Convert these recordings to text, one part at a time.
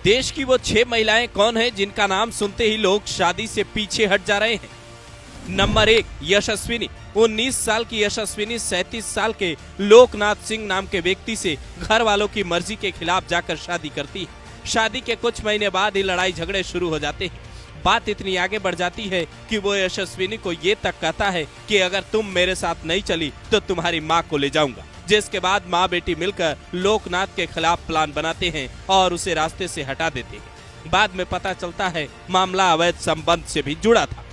देश की वो 6 महिलाएं कौन है जिनका नाम सुनते ही लोग शादी से पीछे हट जा रहे हैं। नंबर 1, यशस्विनी। 19 साल की यशस्विनी 37 साल के लोकनाथ सिंह नाम के व्यक्ति से घर वालों की मर्जी के खिलाफ जाकर शादी करती है। शादी के कुछ महीने बाद ही लड़ाई झगड़े शुरू हो जाते हैं। बात इतनी आगे बढ़ जाती है कि वो यशस्विनी को ये तक कहता है कि अगर तुम मेरे साथ नहीं चली तो तुम्हारी माँ को ले जाऊंगा। जिसके बाद माँ बेटी मिलकर लोकनाथ के खिलाफ प्लान बनाते हैं और उसे रास्ते से हटा देते हैं। बाद में पता चलता है मामला अवैध संबंध से भी जुड़ा था।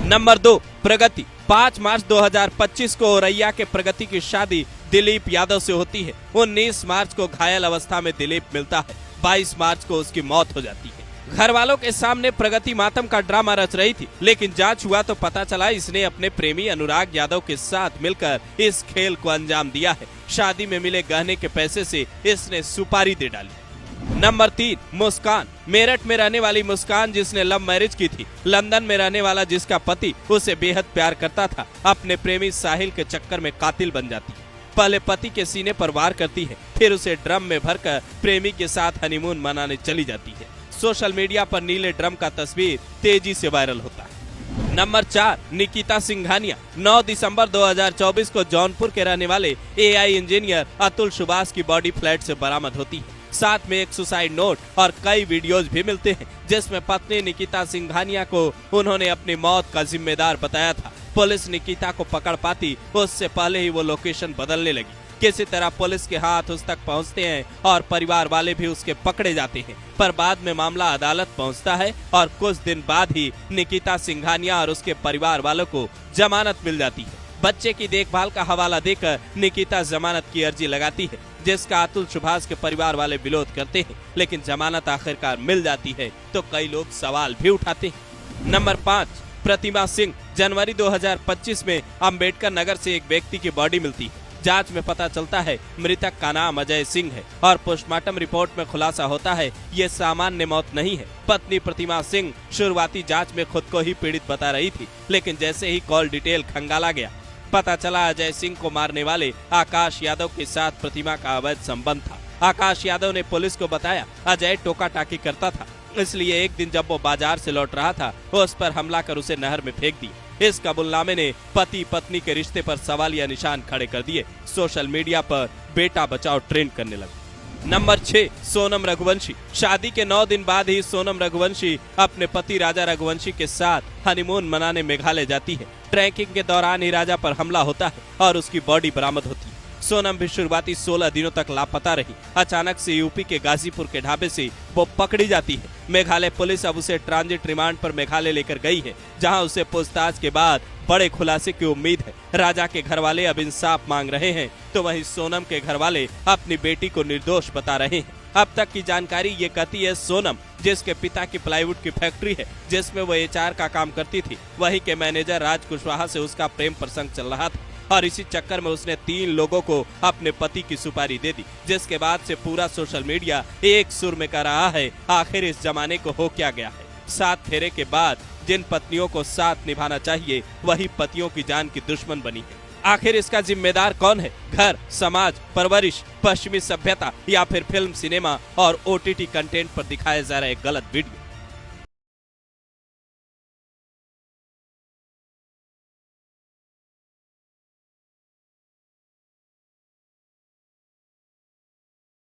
नंबर 2, प्रगति। 5 मार्च 2025 को औरैया के प्रगति की शादी दिलीप यादव से होती है। 19 मार्च को घायल अवस्था में दिलीप मिलता है। 22 मार्च को उसकी मौत हो जाती है। घर वालों के सामने प्रगति मातम का ड्रामा रच रही थी, लेकिन जांच हुआ तो पता चला इसने अपने प्रेमी अनुराग यादव के साथ मिलकर इस खेल को अंजाम दिया है। शादी में मिले गहने के पैसे से इसने सुपारी दे डाली। नंबर 3, मुस्कान। मेरठ में रहने वाली मुस्कान, जिसने लव मैरिज की थी, लंदन में रहने वाला जिसका पति उसे बेहद प्यार करता था, अपने प्रेमी साहिल के चक्कर में कातिल बन जाती है। पहले पति के सीने पर वार करती है, फिर उसे ड्रम में भरकर प्रेमी के साथ हनीमून मनाने चली जाती है। सोशल मीडिया पर नीले ड्रम का तस्वीर तेजी से वायरल होता है। नंबर 4, निकिता सिंघानिया। 9 दिसंबर 2024 को जौनपुर के रहने वाले एआई इंजीनियर अतुल सुभाष की बॉडी फ्लैट से बरामद होती है। साथ में एक सुसाइड नोट और कई वीडियोज भी मिलते हैं, जिसमें पत्नी निकिता सिंघानिया को उन्होंने अपनी मौत का जिम्मेदार बताया था। पुलिस निकिता को पकड़ पाती उससे पहले ही वो लोकेशन बदलने लगी। किसी तरह पुलिस के हाथ उस तक पहुंचते हैं और परिवार वाले भी उसके पकड़े जाते हैं, पर बाद में मामला अदालत पहुंचता है और कुछ दिन बाद ही निकिता सिंघानिया और उसके परिवार वालों को जमानत मिल जाती है। बच्चे की देखभाल का हवाला देकर निकिता जमानत की अर्जी लगाती है, जिसका अतुल सुभाष के परिवार वाले विरोध करते हैं, लेकिन जमानत आखिरकार मिल जाती है तो कई लोग सवाल भी उठाते हैं। नंबर 5, प्रतिमा सिंह। जनवरी 2025 में अम्बेडकर नगर से एक व्यक्ति की बॉडी मिलती है। जांच में पता चलता है मृतक का नाम अजय सिंह है और पोस्टमार्टम रिपोर्ट में खुलासा होता है ये सामान्य मौत नहीं है। पत्नी प्रतिमा सिंह शुरुआती जांच में खुद को ही पीड़ित बता रही थी, लेकिन जैसे ही कॉल डिटेल खंगाला गया, पता चला अजय सिंह को मारने वाले आकाश यादव के साथ प्रतिमा का अवैध संबंध था। आकाश यादव ने पुलिस को बताया अजय टोका टाकी करता था, इसलिए एक दिन जब वो बाजार से लौट रहा था उस पर हमला कर उसे नहर में फेंक दिया। इस कबूलनामे ने पति पत्नी के रिश्ते पर सवालिया निशान खड़े कर दिए। सोशल मीडिया पर बेटा बचाओ ट्रेंड करने लगा। नंबर 6, सोनम रघुवंशी। शादी के 9 दिन बाद ही सोनम रघुवंशी अपने पति राजा रघुवंशी के साथ हनीमून मनाने मेघालय जाती है। ट्रैकिंग के दौरान ही राजा पर हमला होता है और उसकी बॉडी बरामद होती है। सोनम भी शुरुआती 16 दिनों तक लापता रही। अचानक से यूपी के गाजीपुर के ढाबे से वो पकड़ी जाती है। मेघालय पुलिस अब उसे ट्रांजिट रिमांड पर मेघालय लेकर गई है, जहां उसे पूछताछ के बाद बड़े खुलासे की उम्मीद है। राजा के घर वाले अब इंसाफ मांग रहे हैं, तो वहीं सोनम के घर वाले अपनी बेटी को निर्दोष बता रहे हैं। अब तक की जानकारी ये कहती है सोनम, जिसके पिता की प्लाईवुड की फैक्ट्री है जिसमें वो एचआर का काम करती थी, वहीं के मैनेजर राज कुशवाहा से उसका प्रेम प्रसंग चल रहा था और इसी चक्कर में उसने 3 लोगों को अपने पति की सुपारी दे दी, जिसके बाद से पूरा सोशल मीडिया एक सुर में कह रहा है आखिर इस जमाने को हो क्या गया है। 7 फेरे के बाद जिन पत्नियों को साथ निभाना चाहिए वही पतियों की जान की दुश्मन बनी है। आखिर इसका जिम्मेदार कौन है? घर, समाज, परवरिश, पश्चिमी सभ्यता या फिर फिल्म, सिनेमा और ओटीटी कंटेंट पर दिखाए जा रहे गलत वीडियो?